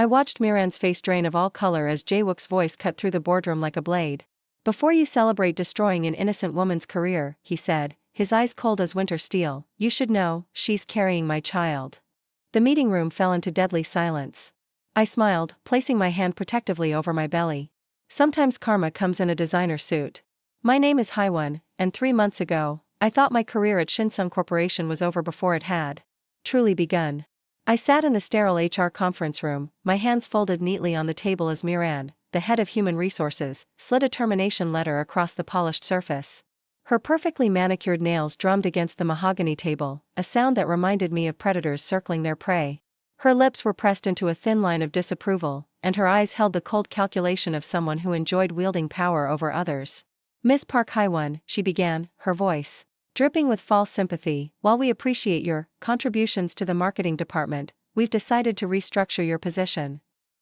I watched Miran's face drain of all color as Jae-wook's voice cut through the boardroom like a blade. Before you celebrate destroying an innocent woman's career, he said, his eyes cold as winter steel, you should know, she's carrying my child. The meeting room fell into deadly silence. I smiled, placing my hand protectively over my belly. Sometimes karma comes in a designer suit. My name is Haiwon, and 3 months ago, I thought my career at Shinsung Corporation was over before it had truly begun. I sat in the sterile HR conference room, my hands folded neatly on the table as Miran, the head of human resources, slid a termination letter across the polished surface. Her perfectly manicured nails drummed against the mahogany table, a sound that reminded me of predators circling their prey. Her lips were pressed into a thin line of disapproval, and her eyes held the cold calculation of someone who enjoyed wielding power over others. Miss Park Haiwon, she began, her voice dripping with false sympathy, while we appreciate your contributions to the marketing department, we've decided to restructure your position.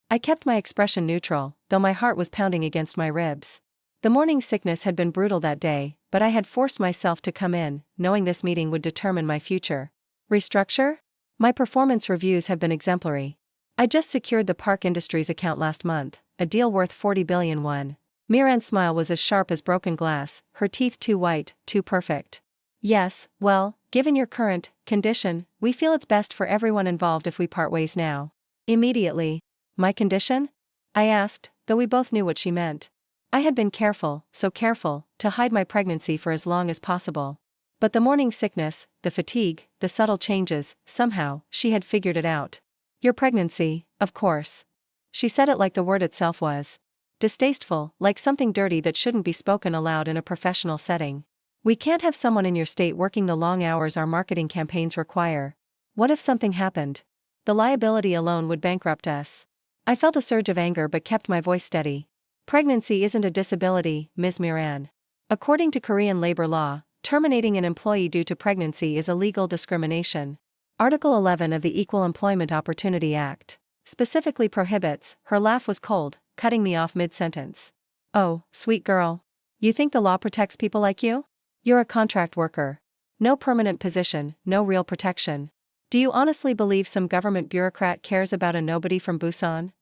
I kept my expression neutral, though my heart was pounding against my ribs. The morning sickness had been brutal that day, but I had forced myself to come in, knowing this meeting would determine my future. Restructure? My performance reviews have been exemplary. I just secured the Park Industries account last month, a deal worth 40 billion won. Miran's smile was as sharp as broken glass, her teeth too white, too perfect. Yes, well, given your current condition, we feel it's best for everyone involved if we part ways now. Immediately. My condition? I asked, though we both knew what she meant. I had been careful, so careful, to hide my pregnancy for as long as possible. But the morning sickness, the fatigue, the subtle changes, somehow, she had figured it out. Your pregnancy, of course. She said it like the word itself was distasteful, like something dirty that shouldn't be spoken aloud in a professional setting. We can't have someone in your state working the long hours our marketing campaigns require. What if something happened? The liability alone would bankrupt us. I felt a surge of anger but kept my voice steady. Pregnancy isn't a disability, Ms. Miran. According to Korean labor law, terminating an employee due to pregnancy is illegal discrimination. Article 11 of the Equal Employment Opportunity Act specifically prohibits. Her laugh was cold, cutting me off mid-sentence. Oh, sweet girl. You think the law protects people like you? You're a contract worker. No permanent position, no real protection. Do you honestly believe some government bureaucrat cares about a nobody from Busan?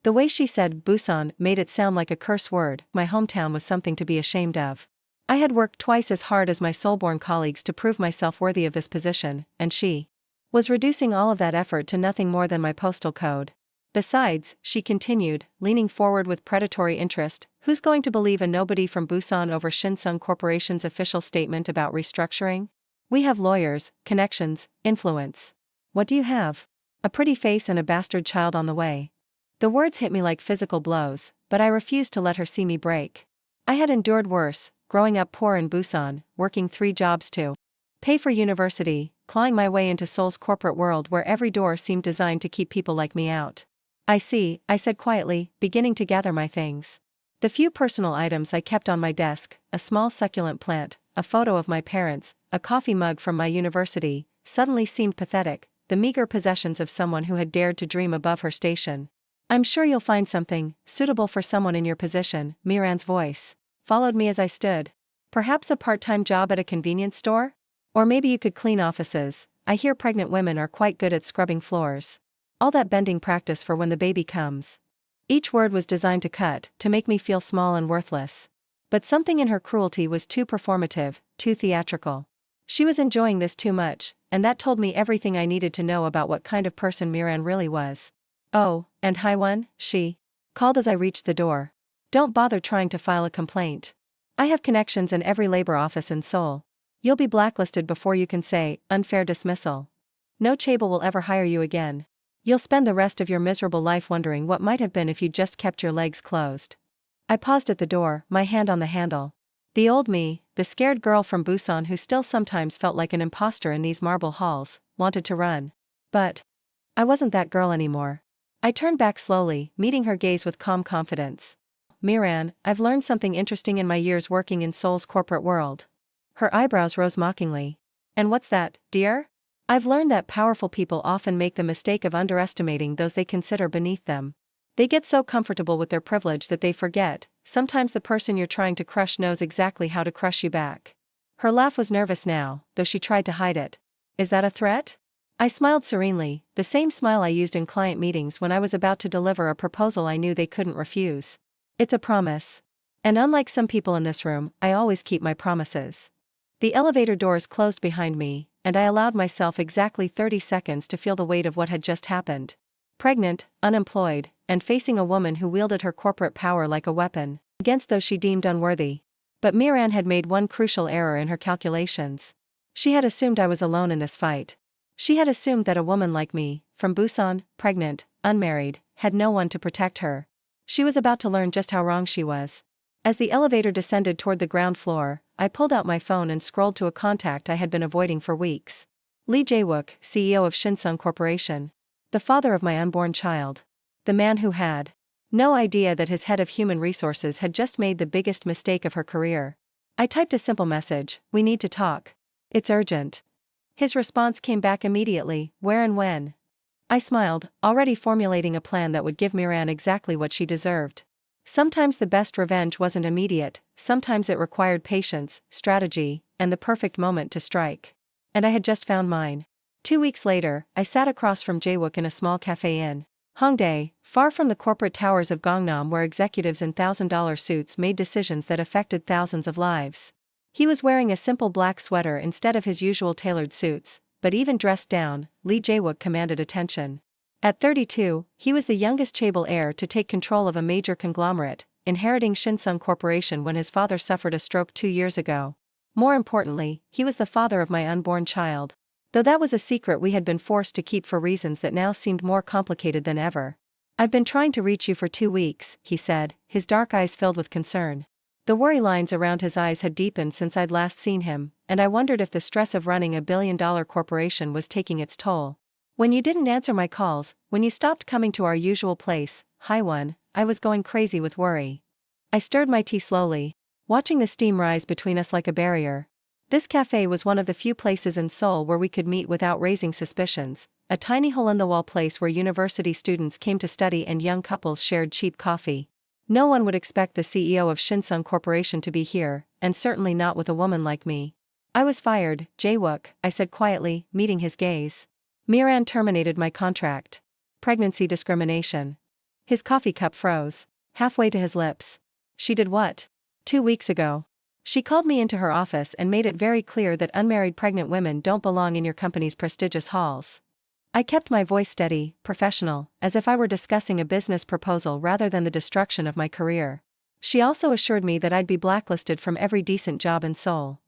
The way she said Busan made it sound like a curse word. My hometown was something to be ashamed of. I had worked twice as hard as my Seoul-born colleagues to prove myself worthy of this position, and she was reducing all of that effort to nothing more than my postal code. Besides, she continued, leaning forward with predatory interest, who's going to believe a nobody from Busan over Shinsung Corporation's official statement about restructuring? We have lawyers, connections, influence. What do you have? A pretty face and a bastard child on the way. The words hit me like physical blows, but I refused to let her see me break. I had endured worse, growing up poor in Busan, working 3 jobs to pay for university, clawing my way into Seoul's corporate world where every door seemed designed to keep people like me out. I see, I said quietly, beginning to gather my things. The few personal items I kept on my desk, a small succulent plant, a photo of my parents, a coffee mug from my university, suddenly seemed pathetic, the meager possessions of someone who had dared to dream above her station. I'm sure you'll find something suitable for someone in your position, Miran's voice followed me as I stood. Perhaps a part-time job at a convenience store? Or maybe you could clean offices. I hear pregnant women are quite good at scrubbing floors. All that bending practice for when the baby comes. Each word was designed to cut, to make me feel small and worthless. But something in her cruelty was too performative, too theatrical. She was enjoying this too much, and that told me everything I needed to know about what kind of person Miran really was. Oh, and Haiwon, she called as I reached the door. Don't bother trying to file a complaint. I have connections in every labor office in Seoul. You'll be blacklisted before you can say, unfair dismissal. No chaebol will ever hire you again. You'll spend the rest of your miserable life wondering what might have been if you just kept your legs closed. I paused at the door, my hand on the handle. The old me, the scared girl from Busan who still sometimes felt like an imposter in these marble halls, wanted to run. But I wasn't that girl anymore. I turned back slowly, meeting her gaze with calm confidence. Miran, I've learned something interesting in my years working in Seoul's corporate world. Her eyebrows rose mockingly. And what's that, dear? I've learned that powerful people often make the mistake of underestimating those they consider beneath them. They get so comfortable with their privilege that they forget, sometimes the person you're trying to crush knows exactly how to crush you back. Her laugh was nervous now, though she tried to hide it. Is that a threat? I smiled serenely, the same smile I used in client meetings when I was about to deliver a proposal I knew they couldn't refuse. It's a promise. And unlike some people in this room, I always keep my promises. The elevator doors closed behind me, and I allowed myself exactly 30 seconds to feel the weight of what had just happened. Pregnant, unemployed, and facing a woman who wielded her corporate power like a weapon against those she deemed unworthy. But Miran had made one crucial error in her calculations. She had assumed I was alone in this fight. She had assumed that a woman like me, from Busan, pregnant, unmarried, had no one to protect her. She was about to learn just how wrong she was. As the elevator descended toward the ground floor, I pulled out my phone and scrolled to a contact I had been avoiding for weeks. Lee Jae-wook, CEO of Shinseong Corporation. The father of my unborn child. The man who had no idea that his head of human resources had just made the biggest mistake of her career. I typed a simple message, "We need to talk. It's urgent." His response came back immediately, "Where and when?" I smiled, already formulating a plan that would give Miran exactly what she deserved. Sometimes the best revenge wasn't immediate, sometimes it required patience, strategy, and the perfect moment to strike. And I had just found mine. 2 weeks later, I sat across from Jae-wook in a small cafe in Hongdae, far from the corporate towers of Gangnam where executives in $1,000 suits made decisions that affected thousands of lives. He was wearing a simple black sweater instead of his usual tailored suits, but even dressed down, Lee Jae-wook commanded attention. At 32, he was the youngest chaebol heir to take control of a major conglomerate, inheriting Shinseong Corporation when his father suffered a stroke 2 years ago. More importantly, he was the father of my unborn child. Though that was a secret we had been forced to keep for reasons that now seemed more complicated than ever. "I've been trying to reach you for 2 weeks, he said, his dark eyes filled with concern. The worry lines around his eyes had deepened since I'd last seen him, and I wondered if the stress of running a billion-dollar corporation was taking its toll. "When you didn't answer my calls, when you stopped coming to our usual place, Haiwon, I was going crazy with worry." I stirred my tea slowly, watching the steam rise between us like a barrier. This cafe was one of the few places in Seoul where we could meet without raising suspicions, a tiny hole-in-the-wall place where university students came to study and young couples shared cheap coffee. No one would expect the CEO of Shinseong Corporation to be here, and certainly not with a woman like me. "I was fired, Jae-wook," I said quietly, meeting his gaze. "Miran terminated my contract. Pregnancy discrimination." His coffee cup froze, halfway to his lips. "She did what?" "2 weeks ago. She called me into her office and made it very clear that unmarried pregnant women don't belong in your company's prestigious halls." I kept my voice steady, professional, as if I were discussing a business proposal rather than the destruction of my career. She also assured me that I'd be blacklisted from every decent job in Seoul.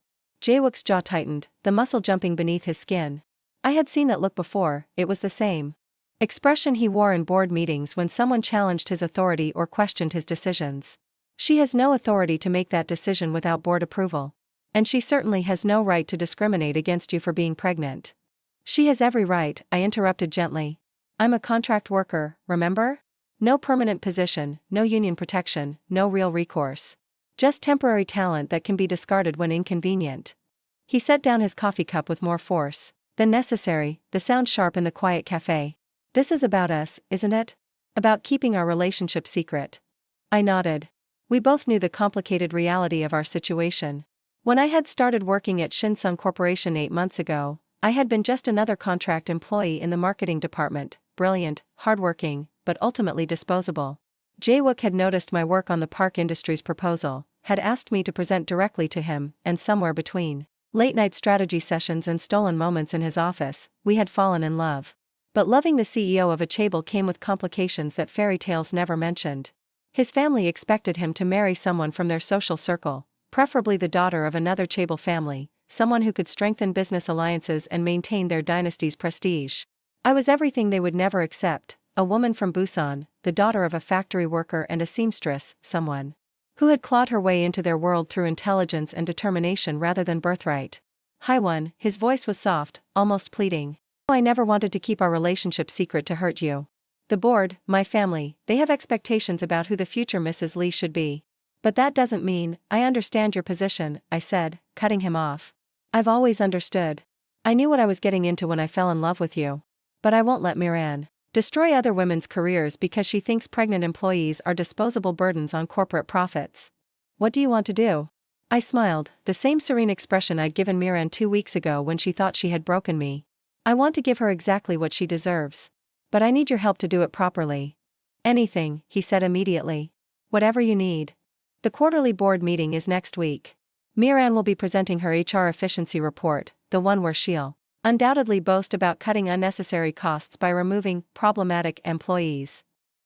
Jae-wook's jaw tightened, the muscle jumping beneath his skin. I had seen that look before, it was the same expression he wore in board meetings when someone challenged his authority or questioned his decisions. "She has no authority to make that decision without board approval. And she certainly has no right to discriminate against you for being pregnant." "She has every right," I interrupted gently. "I'm a contract worker, remember? No permanent position, no union protection, no real recourse. Just temporary talent that can be discarded when inconvenient." He set down his coffee cup with more force than necessary, the sound sharp in the quiet cafe. "This is about us, isn't it? About keeping our relationship secret." I nodded. We both knew the complicated reality of our situation. When I had started working at Shinseong Corporation 8 months ago, I had been just another contract employee in the marketing department, brilliant, hardworking, but ultimately disposable. Jae-wook had noticed my work on the Park Industries proposal, had asked me to present directly to him, and somewhere between late-night strategy sessions and stolen moments in his office, we had fallen in love. But loving the CEO of a chaebol came with complications that fairy tales never mentioned. His family expected him to marry someone from their social circle, preferably the daughter of another chaebol family, someone who could strengthen business alliances and maintain their dynasty's prestige. I was everything they would never accept, a woman from Busan, the daughter of a factory worker and a seamstress, someone who had clawed her way into their world through intelligence and determination rather than birthright. "Haiwon," his voice was soft, almost pleading. "I never wanted to keep our relationship secret to hurt you. The board, my family, they have expectations about who the future Mrs. Lee should be. But that doesn't mean, I understand your position," I said, cutting him off. "I've always understood. I knew what I was getting into when I fell in love with you. But I won't let Miran destroy other women's careers because she thinks pregnant employees are disposable burdens on corporate profits." "What do you want to do?" I smiled, the same serene expression I'd given Miran 2 weeks ago when she thought she had broken me. I want to give her exactly what she deserves. But I need your help to do it properly. Anything, he said immediately. Whatever you need. The quarterly board meeting is next week. Miran will be presenting her HR efficiency report, the one where she'll undoubtedly boast about cutting unnecessary costs by removing problematic employees.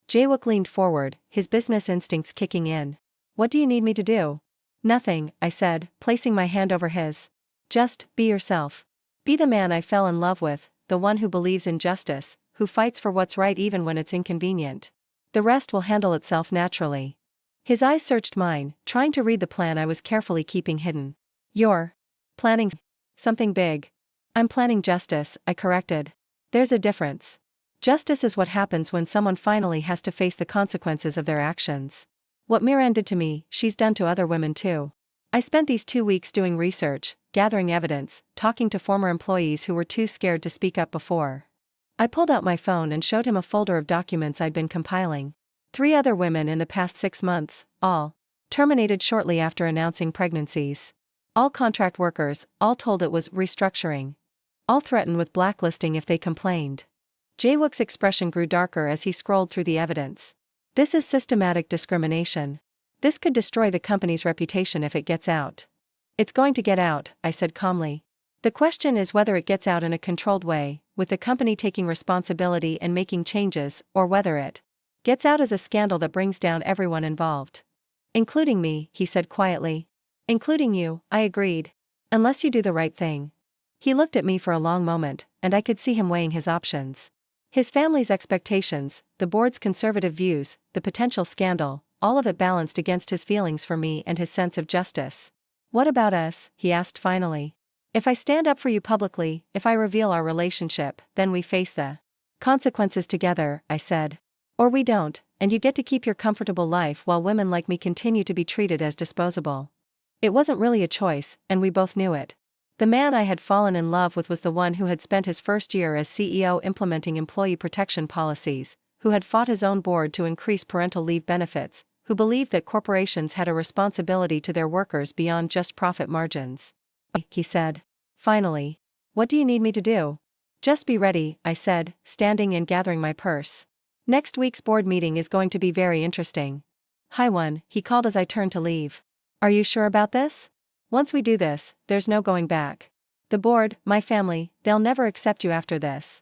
Jae-wook leaned forward, his business instincts kicking in. What do you need me to do? Nothing, I said, placing my hand over his. Just be yourself. Be the man I fell in love with, the one who believes in justice, who fights for what's right even when it's inconvenient. The rest will handle itself naturally. His eyes searched mine, trying to read the plan I was carefully keeping hidden. You're planning something big. I'm planning justice, I corrected. There's a difference. Justice is what happens when someone finally has to face the consequences of their actions. What Miran did to me, she's done to other women too. I spent these 2 weeks doing research, gathering evidence, talking to former employees who were too scared to speak up before. I pulled out my phone and showed him a folder of documents I'd been compiling. 3 other women in the past 6 months, all terminated shortly after announcing pregnancies. All contract workers, all told it was restructuring. All threatened with blacklisting if they complained. Jae-wook's expression grew darker as he scrolled through the evidence. This is systematic discrimination. This could destroy the company's reputation if it gets out. It's going to get out, I said calmly. The question is whether it gets out in a controlled way, with the company taking responsibility and making changes, or whether it gets out as a scandal that brings down everyone involved. Including me, he said quietly. Including you, I agreed. Unless you do the right thing. He looked at me for a long moment, and I could see him weighing his options. His family's expectations, the board's conservative views, the potential scandal, all of it balanced against his feelings for me and his sense of justice. What about us? He asked finally. If I stand up for you publicly, if I reveal our relationship, then we face the consequences together, I said. Or we don't, and you get to keep your comfortable life while women like me continue to be treated as disposable. It wasn't really a choice, and we both knew it. The man I had fallen in love with was the one who had spent his first year as CEO implementing employee protection policies, who had fought his own board to increase parental leave benefits, who believed that corporations had a responsibility to their workers beyond just profit margins. He said. Finally. What do you need me to do? Just be ready, I said, standing and gathering my purse. Next week's board meeting is going to be very interesting. Hye-won, he called as I turned to leave. Are you sure about this? Once we do this, there's no going back. The board, my family, they'll never accept you after this.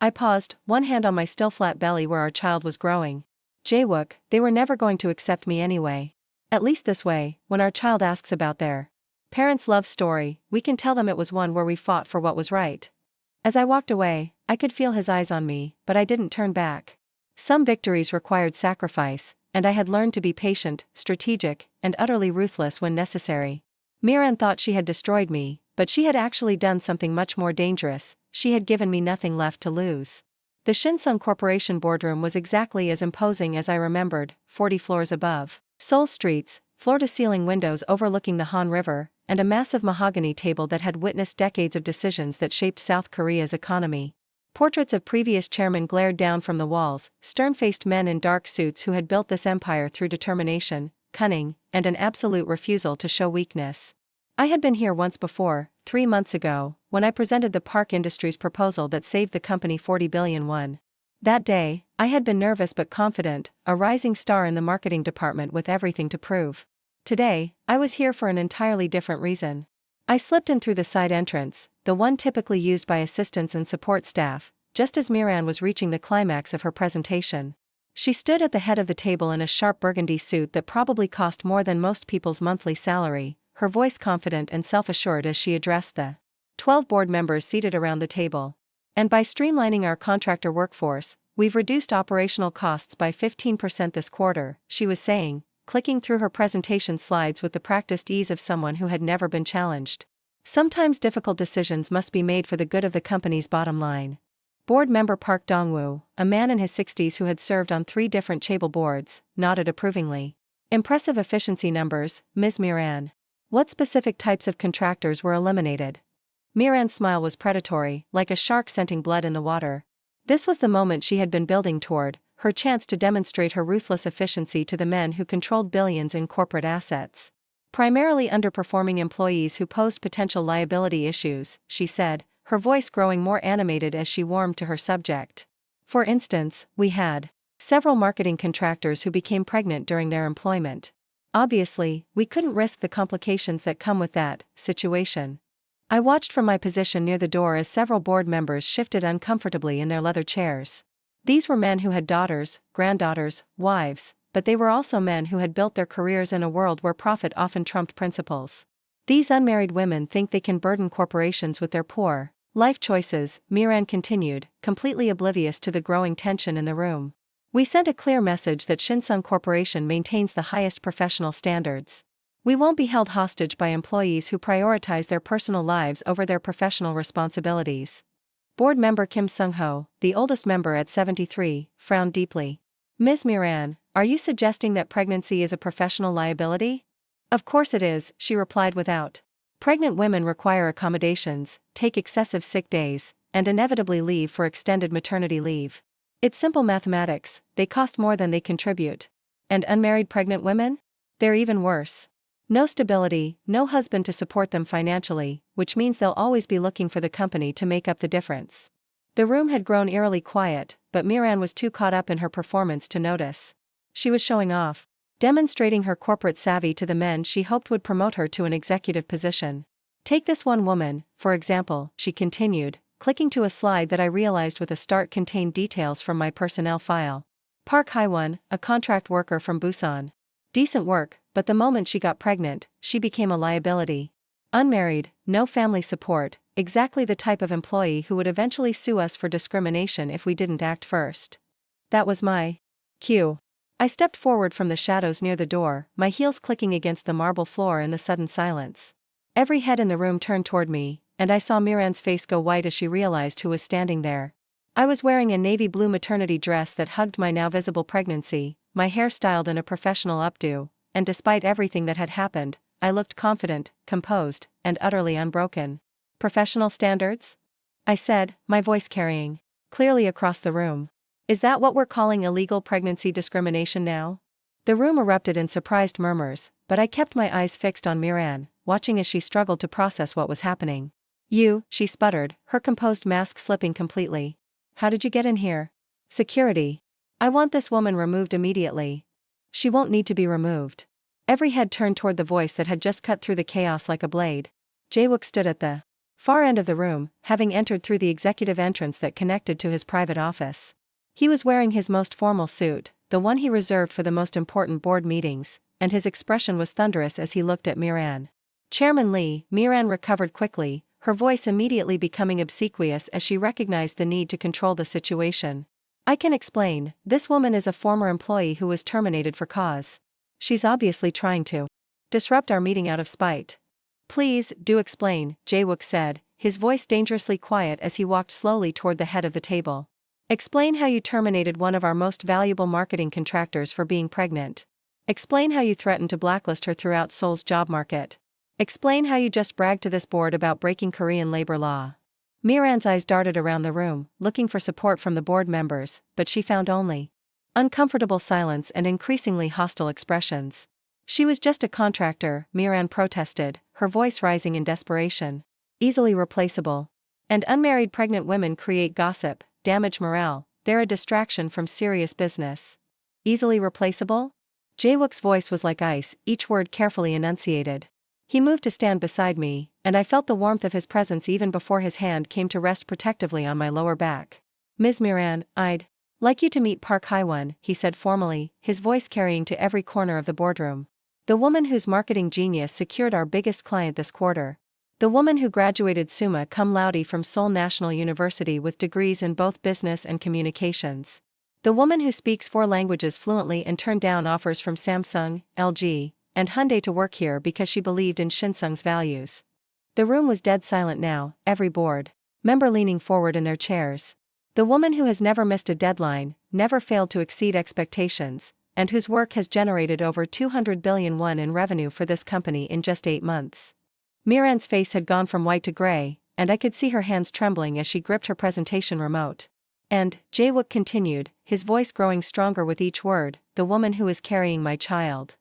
I paused, one hand on my still flat belly where our child was growing. Jae-wook, they were never going to accept me anyway. At least this way, when our child asks about their parents' love story, we can tell them it was one where we fought for what was right. As I walked away, I could feel his eyes on me, but I didn't turn back. Some victories required sacrifice, and I had learned to be patient, strategic, and utterly ruthless when necessary. Miran thought she had destroyed me, but she had actually done something much more dangerous. She had given me nothing left to lose. The Shinseong Corporation boardroom was exactly as imposing as I remembered, 40 floors above. Seoul streets, floor-to-ceiling windows overlooking the Han River, and a massive mahogany table that had witnessed decades of decisions that shaped South Korea's economy. Portraits of previous chairmen glared down from the walls, stern-faced men in dark suits who had built this empire through determination, cunning, and an absolute refusal to show weakness. I had been here once before, 3 months ago, when I presented the Park Industries proposal that saved the company 40 billion won. That day, I had been nervous but confident, a rising star in the marketing department with everything to prove. Today, I was here for an entirely different reason. I slipped in through the side entrance, the one typically used by assistants and support staff, just as Miran was reaching the climax of her presentation. She stood at the head of the table in a sharp burgundy suit that probably cost more than most people's monthly salary, her voice confident and self-assured as she addressed the 12 board members seated around the table. And by streamlining our contractor workforce, we've reduced operational costs by 15% this quarter, she was saying, clicking through her presentation slides with the practiced ease of someone who had never been challenged. Sometimes difficult decisions must be made for the good of the company's bottom line. Board member Park Dong-woo, a man in his 60s who had served on 3 different chaebol boards, nodded approvingly. Impressive efficiency numbers, Ms. Miran. What specific types of contractors were eliminated? Miran's smile was predatory, like a shark scenting blood in the water. This was the moment she had been building toward, her chance to demonstrate her ruthless efficiency to the men who controlled billions in corporate assets. Primarily underperforming employees who posed potential liability issues, she said, her voice growing more animated as she warmed to her subject. For instance, we had several marketing contractors who became pregnant during their employment. Obviously, we couldn't risk the complications that come with that situation. I watched from my position near the door as several board members shifted uncomfortably in their leather chairs. These were men who had daughters, granddaughters, wives, but they were also men who had built their careers in a world where profit often trumped principles. These unmarried women think they can burden corporations with their poor life choices, Miran continued, completely oblivious to the growing tension in the room. We sent a clear message that Shinsung Corporation maintains the highest professional standards. We won't be held hostage by employees who prioritize their personal lives over their professional responsibilities. Board member Kim Sung-ho, the oldest member at 73, frowned deeply. Ms. Miran, are you suggesting that pregnancy is a professional liability? Of course it is, she replied without. Pregnant women require accommodations, take excessive sick days, and inevitably leave for extended maternity leave. It's simple mathematics, they cost more than they contribute. And unmarried pregnant women? They're even worse. No stability, no husband to support them financially, which means they'll always be looking for the company to make up the difference. The room had grown eerily quiet, but Miran was too caught up in her performance to notice. She was showing off, demonstrating her corporate savvy to the men she hoped would promote her to an executive position. Take this one woman, for example, she continued, clicking to a slide that I realized with a start contained details from my personnel file. Park Hae-won, a contract worker from Busan. Decent work, but the moment she got pregnant, she became a liability. Unmarried, no family support, exactly the type of employee who would eventually sue us for discrimination if we didn't act first. That was my cue. I stepped forward from the shadows near the door, my heels clicking against the marble floor in the sudden silence. Every head in the room turned toward me, and I saw Miran's face go white as she realized who was standing there. I was wearing a navy blue maternity dress that hugged my now visible pregnancy, my hair styled in a professional updo, and despite everything that had happened, I looked confident, composed, and utterly unbroken. Professional standards? I said, my voice carrying clearly across the room. Is that what we're calling illegal pregnancy discrimination now? The room erupted in surprised murmurs, but I kept my eyes fixed on Miran, watching as she struggled to process what was happening. You, she sputtered, her composed mask slipping completely. How did you get in here? Security. I want this woman removed immediately. She won't need to be removed. Every head turned toward the voice that had just cut through the chaos like a blade. Jae-wook stood at the far end of the room, having entered through the executive entrance that connected to his private office. He was wearing his most formal suit, the one he reserved for the most important board meetings, and his expression was thunderous as he looked at Miran. Chairman Lee, Miran recovered quickly, her voice immediately becoming obsequious as she recognized the need to control the situation. I can explain, this woman is a former employee who was terminated for cause. She's obviously trying to disrupt our meeting out of spite. Please, do explain, Jae-wook said, his voice dangerously quiet as he walked slowly toward the head of the table. Explain how you terminated one of our most valuable marketing contractors for being pregnant. Explain how you threatened to blacklist her throughout Seoul's job market. Explain how you just bragged to this board about breaking Korean labor law. Miran's eyes darted around the room, looking for support from the board members, but she found only uncomfortable silence and increasingly hostile expressions. She was just a contractor, Miran protested, her voice rising in desperation. Easily replaceable. And unmarried pregnant women create gossip, damage morale, they're a distraction from serious business. Easily replaceable? Jae-wook's voice was like ice, each word carefully enunciated. He moved to stand beside me, and I felt the warmth of his presence even before his hand came to rest protectively on my lower back. Ms. Miran, I'd like you to meet Park Hae-won, he said formally, his voice carrying to every corner of the boardroom. The woman whose marketing genius secured our biggest client this quarter. The woman who graduated summa cum laude from Seoul National University with degrees in both business and communications. The woman who speaks 4 languages fluently and turned down offers from Samsung, LG, and Hyundai to work here because she believed in Shinsung's values. The room was dead silent now, every board member leaning forward in their chairs. The woman who has never missed a deadline, never failed to exceed expectations, and whose work has generated over 200 billion won in revenue for this company in just 8 months. Miran's face had gone from white to gray, and I could see her hands trembling as she gripped her presentation remote. And, Jae-wook continued, his voice growing stronger with each word, the woman who is carrying my child.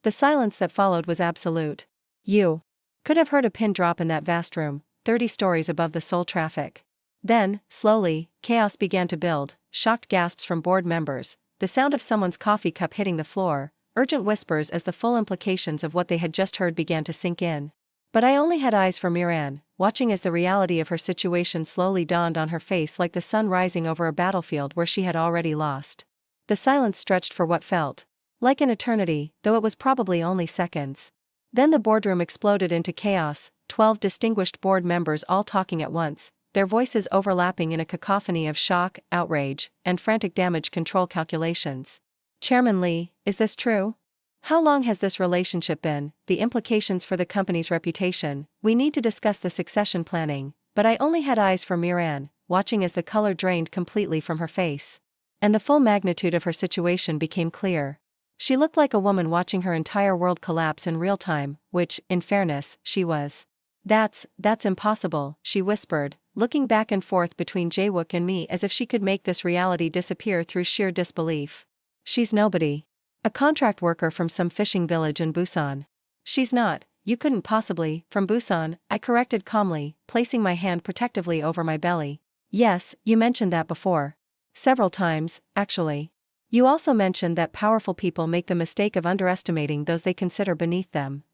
The silence that followed was absolute. You could have heard a pin drop in that vast room. 30 stories above the Seoul traffic. Then, slowly, chaos began to build, shocked gasps from board members, the sound of someone's coffee cup hitting the floor, urgent whispers as the full implications of what they had just heard began to sink in. But I only had eyes for Miran, watching as the reality of her situation slowly dawned on her face like the sun rising over a battlefield where she had already lost. The silence stretched for what felt like an eternity, though it was probably only seconds. Then the boardroom exploded into chaos, 12 distinguished board members all talking at once, their voices overlapping in a cacophony of shock, outrage, and frantic damage control calculations. Chairman Lee, is this true? How long has this relationship been? The implications for the company's reputation. We need to discuss the succession planning, but I only had eyes for Miran, watching as the color drained completely from her face. And the full magnitude of her situation became clear. She looked like a woman watching her entire world collapse in real time, which, in fairness, she was. That's impossible, she whispered, looking back and forth between Jae-wook and me as if she could make this reality disappear through sheer disbelief. She's nobody. A contract worker from some fishing village in Busan. She's not, you couldn't possibly, from Busan, I corrected calmly, placing my hand protectively over my belly. Yes, you mentioned that before. Several times, actually. You also mentioned that powerful people make the mistake of underestimating those they consider beneath them.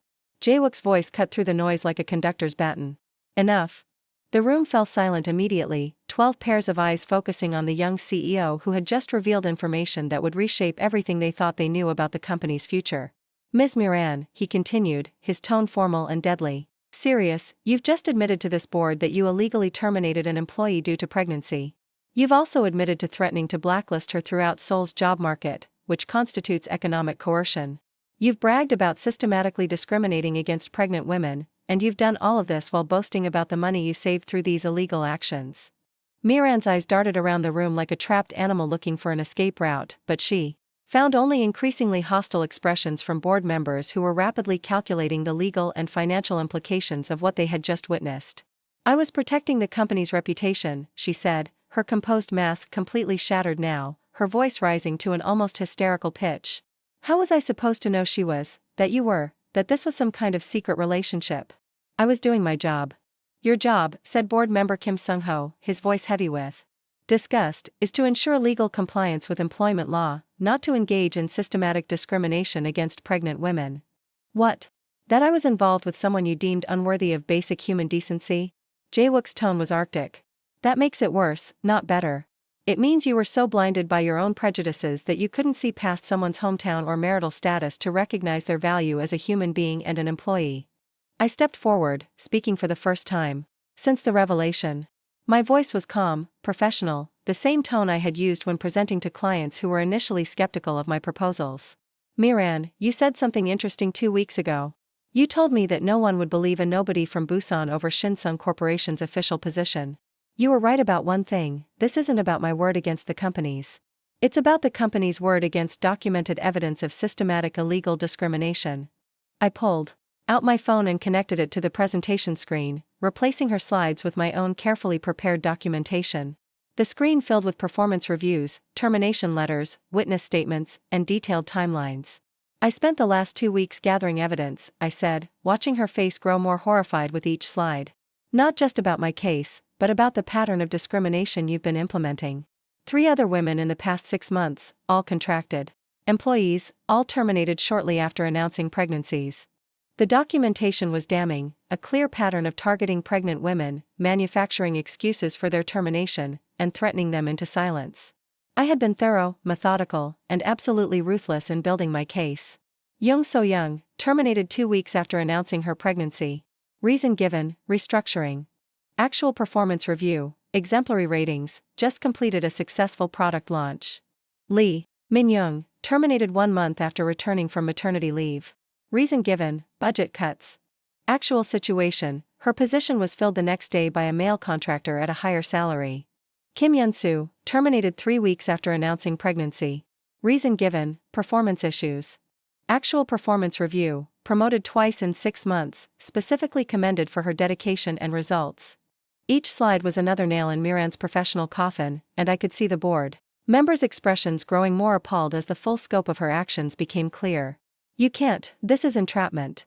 Jae-wook's voice cut through the noise like a conductor's baton. Enough. The room fell silent immediately, 12 pairs of eyes focusing on the young CEO who had just revealed information that would reshape everything they thought they knew about the company's future. Ms. Miran, he continued, his tone formal and deadly serious, you've just admitted to this board that you illegally terminated an employee due to pregnancy. You've also admitted to threatening to blacklist her throughout Seoul's job market, which constitutes economic coercion. You've bragged about systematically discriminating against pregnant women, and you've done all of this while boasting about the money you saved through these illegal actions. Miran's eyes darted around the room like a trapped animal looking for an escape route, but she found only increasingly hostile expressions from board members who were rapidly calculating the legal and financial implications of what they had just witnessed. I was protecting the company's reputation, she said, her composed mask completely shattered now, her voice rising to an almost hysterical pitch. How was I supposed to know she was, that you were, that this was some kind of secret relationship? I was doing my job. Your job, said board member Kim Sung-ho, his voice heavy with disgust, is to ensure legal compliance with employment law, not to engage in systematic discrimination against pregnant women. What? That I was involved with someone you deemed unworthy of basic human decency? Jae-wook's tone was arctic. That makes it worse, not better. It means you were so blinded by your own prejudices that you couldn't see past someone's hometown or marital status to recognize their value as a human being and an employee. I stepped forward, speaking for the first time since the revelation. My voice was calm, professional, the same tone I had used when presenting to clients who were initially skeptical of my proposals. Miran, you said something interesting 2 weeks ago. You told me that no one would believe a nobody from Busan over Shinsung Corporation's official position. You were right about one thing, this isn't about my word against the company's. It's about the company's word against documented evidence of systematic illegal discrimination. I pulled out my phone and connected it to the presentation screen, replacing her slides with my own carefully prepared documentation. The screen filled with performance reviews, termination letters, witness statements, and detailed timelines. I spent the last 2 weeks gathering evidence, I said, watching her face grow more horrified with each slide. Not just about my case, but about the pattern of discrimination you've been implementing. 3 other women in the past 6 months, all contracted. Employees, all terminated shortly after announcing pregnancies. The documentation was damning, a clear pattern of targeting pregnant women, manufacturing excuses for their termination, and threatening them into silence. I had been thorough, methodical, and absolutely ruthless in building my case. Young So-young, terminated 2 weeks after announcing her pregnancy. Reason given, restructuring. Actual performance review, exemplary ratings, just completed a successful product launch. Lee Min-young, terminated 1 month after returning from maternity leave. Reason given, budget cuts. Actual situation, her position was filled the next day by a male contractor at a higher salary. Kim Yun-soo, terminated 3 weeks after announcing pregnancy. Reason given, performance issues. Actual performance review, promoted twice in 6 months, specifically commended for her dedication and results. Each slide was another nail in Miran's professional coffin, and I could see the board members' expressions growing more appalled as the full scope of her actions became clear. You can't, this is entrapment.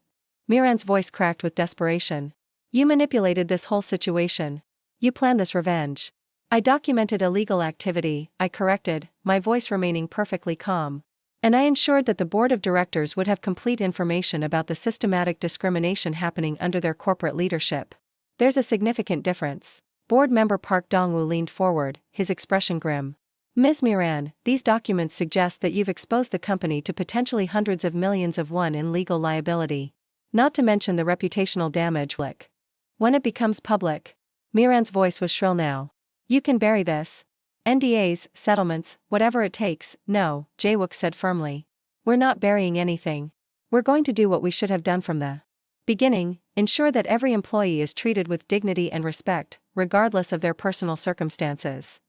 Miran's voice cracked with desperation. You manipulated this whole situation. You planned this revenge. I documented illegal activity, I corrected, my voice remaining perfectly calm. And I ensured that the board of directors would have complete information about the systematic discrimination happening under their corporate leadership. There's a significant difference. Board member Park Dong-woo leaned forward, his expression grim. Ms. Miran, these documents suggest that you've exposed the company to potentially hundreds of millions of won in legal liability. Not to mention the reputational damage. When it becomes public. Miran's voice was shrill now. You can bury this. NDAs, settlements, whatever it takes. No, Jae-wook said firmly. We're not burying anything. We're going to do what we should have done from the beginning, ensure that every employee is treated with dignity and respect, regardless of their personal circumstances.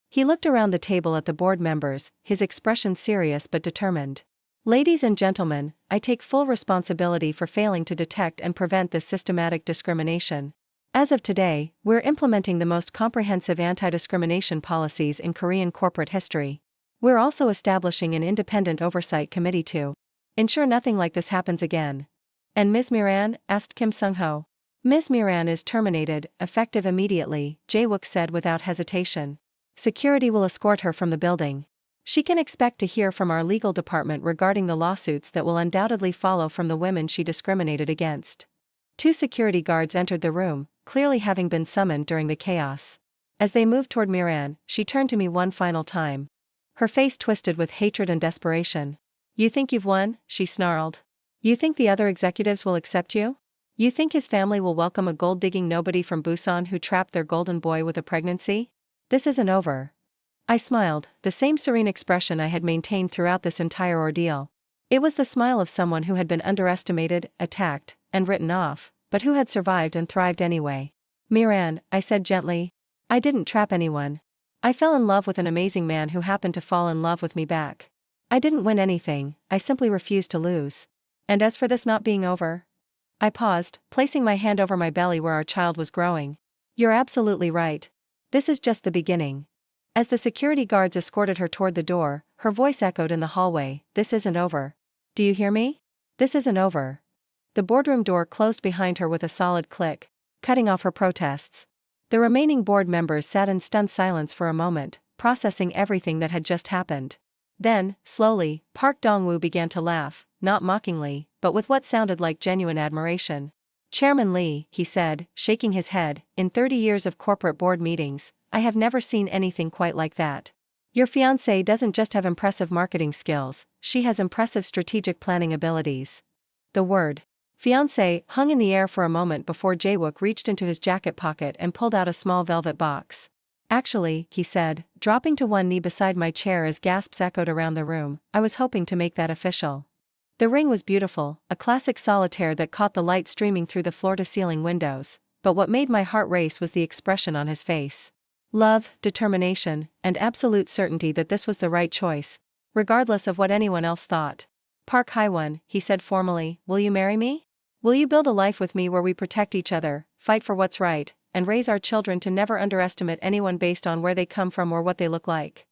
He looked around the table at the board members, his expression serious but determined. Ladies and gentlemen, I take full responsibility for failing to detect and prevent this systematic discrimination. As of today, we're implementing the most comprehensive anti-discrimination policies in Korean corporate history. We're also establishing an independent oversight committee to ensure nothing like this happens again. And Ms. Miran? Asked Kim Sung-ho. Ms. Miran is terminated, effective immediately, Jae-wook said without hesitation. Security will escort her from the building. She can expect to hear from our legal department regarding the lawsuits that will undoubtedly follow from the women she discriminated against. 2 security guards entered the room, clearly having been summoned during the chaos. As they moved toward Miran, she turned to me one final time. Her face twisted with hatred and desperation. You think you've won? She snarled. You think the other executives will accept you? You think his family will welcome a gold-digging nobody from Busan who trapped their golden boy with a pregnancy? This isn't over. I smiled, the same serene expression I had maintained throughout this entire ordeal. It was the smile of someone who had been underestimated, attacked, and written off, but who had survived and thrived anyway. Miran, I said gently. I didn't trap anyone. I fell in love with an amazing man who happened to fall in love with me back. I didn't win anything, I simply refused to lose. And as for this not being over? I paused, placing my hand over my belly where our child was growing. You're absolutely right. This is just the beginning. As the security guards escorted her toward the door, her voice echoed in the hallway, this isn't over. Do you hear me? This isn't over. The boardroom door closed behind her with a solid click, cutting off her protests. The remaining board members sat in stunned silence for a moment, processing everything that had just happened. Then, slowly, Park Dong-woo began to laugh, not mockingly, but with what sounded like genuine admiration. Chairman Lee, he said, shaking his head, in 30 years of corporate board meetings, I have never seen anything quite like that. Your fiancée doesn't just have impressive marketing skills, she has impressive strategic planning abilities. The word fiancé hung in the air for a moment before Jae-wook reached into his jacket pocket and pulled out a small velvet box. Actually, he said, dropping to one knee beside my chair as gasps echoed around the room, I was hoping to make that official. The ring was beautiful, a classic solitaire that caught the light streaming through the floor-to-ceiling windows, but what made my heart race was the expression on his face. Love, determination, and absolute certainty that this was the right choice, regardless of what anyone else thought. Park Hae-won, he said formally, will you marry me? Will you build a life with me where we protect each other, fight for what's right, and raise our children to never underestimate anyone based on where they come from or what they look like?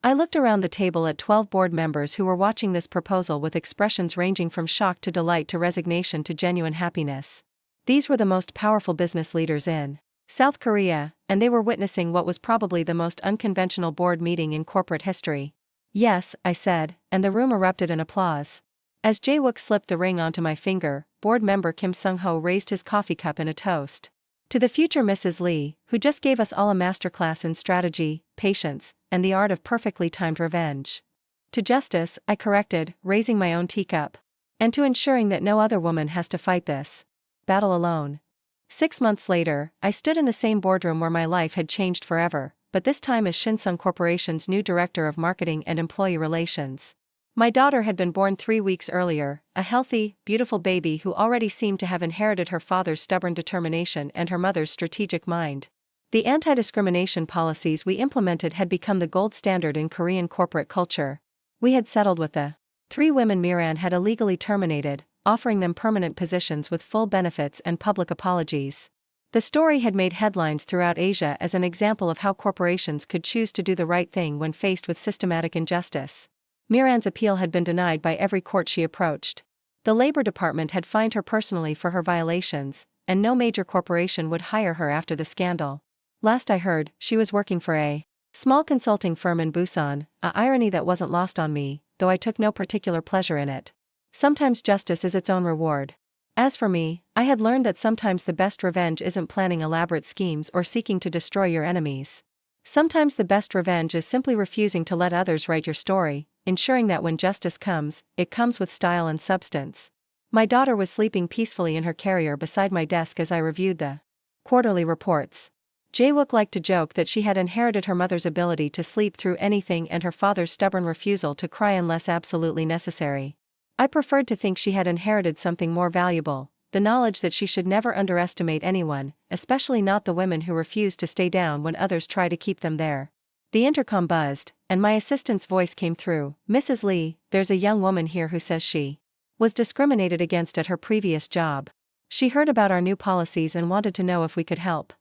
I looked around the table at 12 board members who were watching this proposal with expressions ranging from shock to delight to resignation to genuine happiness. These were the most powerful business leaders in South Korea, and they were witnessing what was probably the most unconventional board meeting in corporate history. Yes, I said, and the room erupted in applause. As Jae-wook slipped the ring onto my finger, board member Kim Sung-ho raised his coffee cup in a toast. To the future Mrs. Lee, who just gave us all a masterclass in strategy, patience, and the art of perfectly timed revenge. To justice, I corrected, raising my own teacup. And to ensuring that no other woman has to fight this battle alone. 6 months later, I stood in the same boardroom where my life had changed forever, but this time as Shinsung Corporation's new Director of Marketing and Employee Relations. My daughter had been born 3 weeks earlier, a healthy, beautiful baby who already seemed to have inherited her father's stubborn determination and her mother's strategic mind. The anti-discrimination policies we implemented had become the gold standard in Korean corporate culture. We had settled with the 3 women Miran had illegally terminated, offering them permanent positions with full benefits and public apologies. The story had made headlines throughout Asia as an example of how corporations could choose to do the right thing when faced with systematic injustice. Miran's appeal had been denied by every court she approached. The Labor Department had fined her personally for her violations, and no major corporation would hire her after the scandal. Last I heard, she was working for a small consulting firm in Busan, a irony that wasn't lost on me, though I took no particular pleasure in it. Sometimes justice is its own reward. As for me, I had learned that sometimes the best revenge isn't planning elaborate schemes or seeking to destroy your enemies. Sometimes the best revenge is simply refusing to let others write your story, ensuring that when justice comes, it comes with style and substance. My daughter was sleeping peacefully in her carrier beside my desk as I reviewed the quarterly reports. Jae-wook liked to joke that she had inherited her mother's ability to sleep through anything and her father's stubborn refusal to cry unless absolutely necessary. I preferred to think she had inherited something more valuable, the knowledge that she should never underestimate anyone, especially not the women who refuse to stay down when others try to keep them there. The intercom buzzed, and my assistant's voice came through. "Mrs. Lee, there's a young woman here who says she was discriminated against at her previous job. She heard about our new policies and wanted to know if we could help."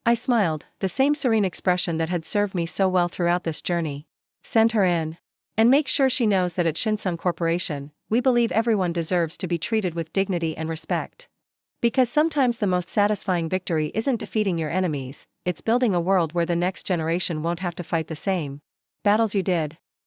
I smiled, the same serene expression that had served me so well throughout this journey. "Send her in. And make sure she knows that at Shinsung Corporation, we believe everyone deserves to be treated with dignity and respect. Because sometimes the most satisfying victory isn't defeating your enemies, it's building a world where the next generation won't have to fight the same battles you did."